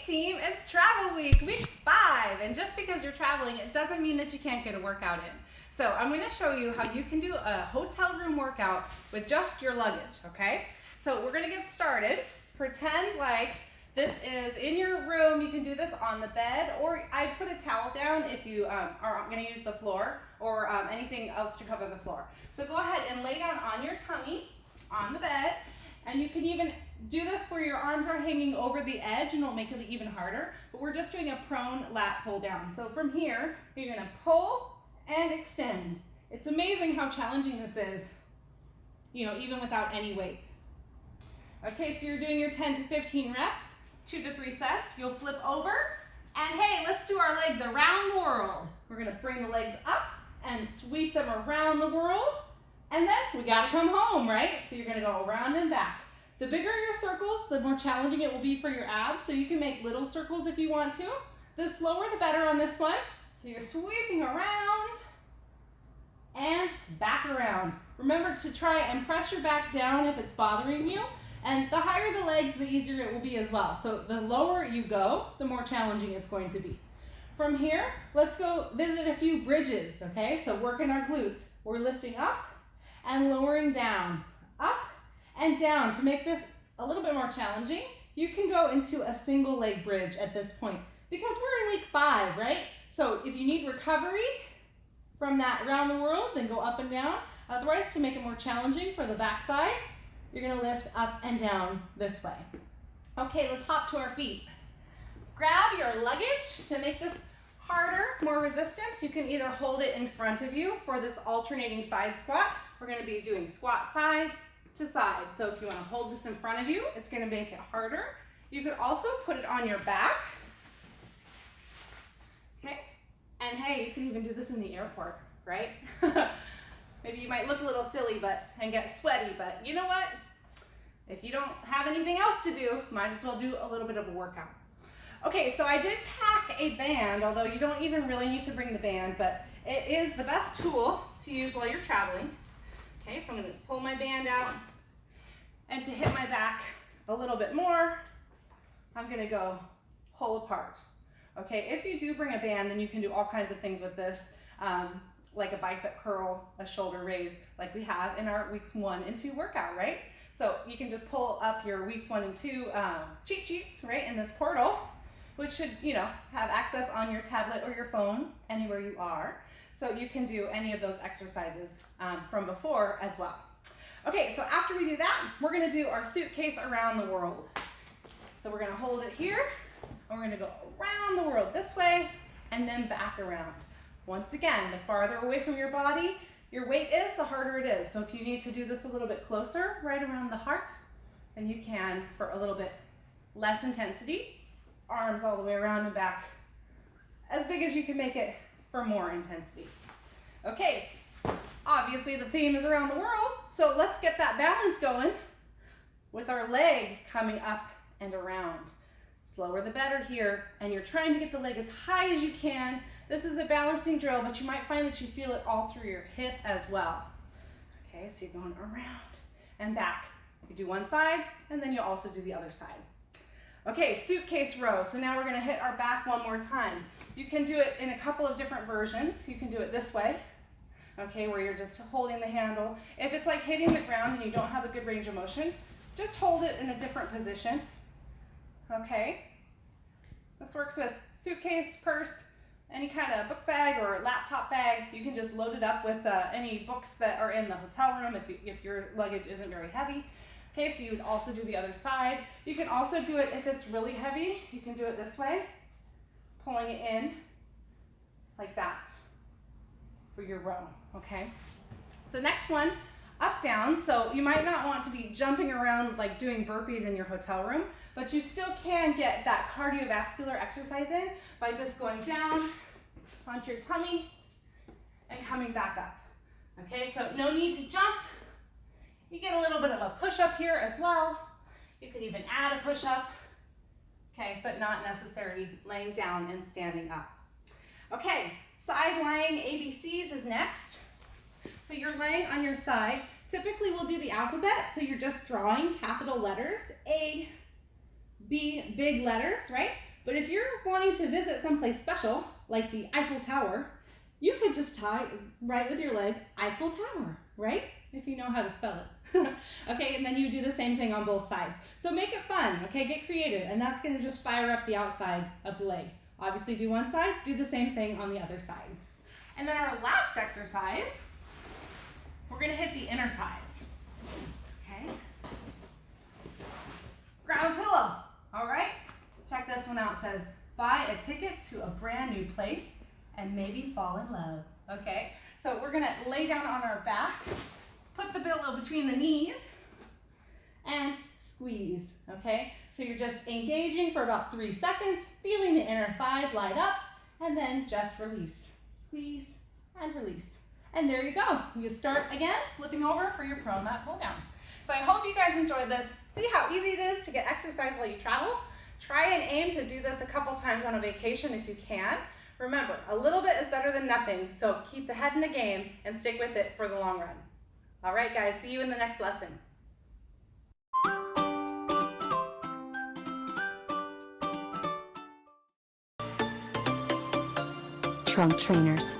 team, it's travel week, week 5. And just because you're traveling, it doesn't mean that you can't get a workout in. So I'm going to show you how you can do a hotel room workout with just your luggage, okay? So we're going to get started. Pretend like this is in your room. You can do this on the bed, or I put a towel down if you are going to use the floor, or anything else to cover the floor. So go ahead and lay down on your tummy on the bed, and you can even do this where your arms are hanging over the edge, and it'll make it even harder, but we're just doing a prone lat pull down. So from here, you're going to pull and extend. It's amazing how challenging this is, even without any weight. Okay, so you're doing your 10 to 15 reps, 2 to 3 sets. You'll flip over, and hey, let's do our legs around the world. We're gonna bring the legs up and sweep them around the world, and then we gotta come home, right? So you're gonna go around and back. The bigger your circles, the more challenging it will be for your abs, so you can make little circles if you want to. The slower, the better on this one. So you're sweeping around and back around. Remember to try and press your back down if it's bothering you. And the higher the legs, the easier it will be as well. So the lower you go, the more challenging it's going to be. From here, let's go visit a few bridges, okay? So working our glutes. We're lifting up and lowering down, up and down. To make this a little bit more challenging, you can go into a single leg bridge at this point because we're in week 5, right? So if you need recovery from that around the world, then go up and down. Otherwise, to make it more challenging for the back side, you're gonna lift up and down this way. Okay, let's hop to our feet. Grab your luggage. To make this harder, more resistance, you can either hold it in front of you for this alternating side squat. We're gonna be doing squat side to side. So if you wanna hold this in front of you, it's gonna make it harder. You could also put it on your back. Okay, and hey, you can even do this in the airport, right? Maybe you might look a little silly and get sweaty, but you know what? If you don't have anything else to do, might as well do a little bit of a workout. Okay, so I did pack a band, although you don't even really need to bring the band, but it is the best tool to use while you're traveling. Okay, so I'm gonna pull my band out, and to hit my back a little bit more, I'm gonna go pull apart. Okay, if you do bring a band, then you can do all kinds of things with this, like a bicep curl, a shoulder raise, like we have in our weeks 1 and 2 workout, right? So you can just pull up your weeks 1 and 2 cheat sheets, right, in this portal, which should, have access on your tablet or your phone anywhere you are. So you can do any of those exercises from before as well. Okay, so after we do that, we're gonna do our suitcase around the world. So we're gonna hold it here, and we're gonna go around the world this way, and then back around. Once again, the farther away from your body your weight is, the harder it is. So if you need to do this a little bit closer, right around the heart, then you can for a little bit less intensity. Arms all the way around and back, as big as you can make it for more intensity. Okay, obviously the theme is around the world, so let's get that balance going with our leg coming up and around. Slower the better here, and you're trying to get the leg as high as you can. This is a balancing drill, but you might find that you feel it all through your hip as well. Okay, so you're going around and back. You do one side, and then you'll also do the other side. Okay, suitcase row. So now we're gonna hit our back one more time. You can do it in a couple of different versions. You can do it this way, okay, where you're just holding the handle. If it's like hitting the ground and you don't have a good range of motion, just hold it in a different position, okay? This works with suitcase, purse, any kind of book bag or laptop bag. You can just load it up with any books that are in the hotel room if your luggage isn't very heavy. Okay, so you would also do the other side. You can also do it if it's really heavy. You can do it this way, pulling it in like that for your row, okay? So next one, up, down. So you might not want to be jumping around like doing burpees in your hotel room, but you still can get that cardiovascular exercise in by just going down onto your tummy and coming back up. Okay, so no need to jump. You get a little bit of a push-up here as well. You could even add a push-up, okay, but not necessarily laying down and standing up. Okay, side lying ABCs is next. So you're laying on your side. Typically we'll do the alphabet, so you're just drawing capital letters, A, B, big letters, right? But if you're wanting to visit someplace special, like the Eiffel Tower, you could just write with your leg, Eiffel Tower, right? If you know how to spell it. Okay, and then you do the same thing on both sides. So make it fun, okay? Get creative, and that's gonna just fire up the outside of the leg. Obviously do one side, do the same thing on the other side. And then our last exercise, we're gonna hit the inner thighs, okay? Grab a pillow, all right? Check this one out. It says, buy a ticket to a brand new place and maybe fall in love, okay? So we're gonna lay down on our back, put the pillow between the knees, and squeeze, okay? So you're just engaging for about 3 seconds, feeling the inner thighs light up, and then just release. Squeeze and release. And there you go. You start again, flipping over for your prone mat pull down. So I hope you guys enjoyed this. See how easy it is to get exercise while you travel? Try and aim to do this a couple times on a vacation if you can. Remember, a little bit is better than nothing, so keep the head in the game and stick with it for the long run. All right, guys, see you in the next lesson. Trunk trainers.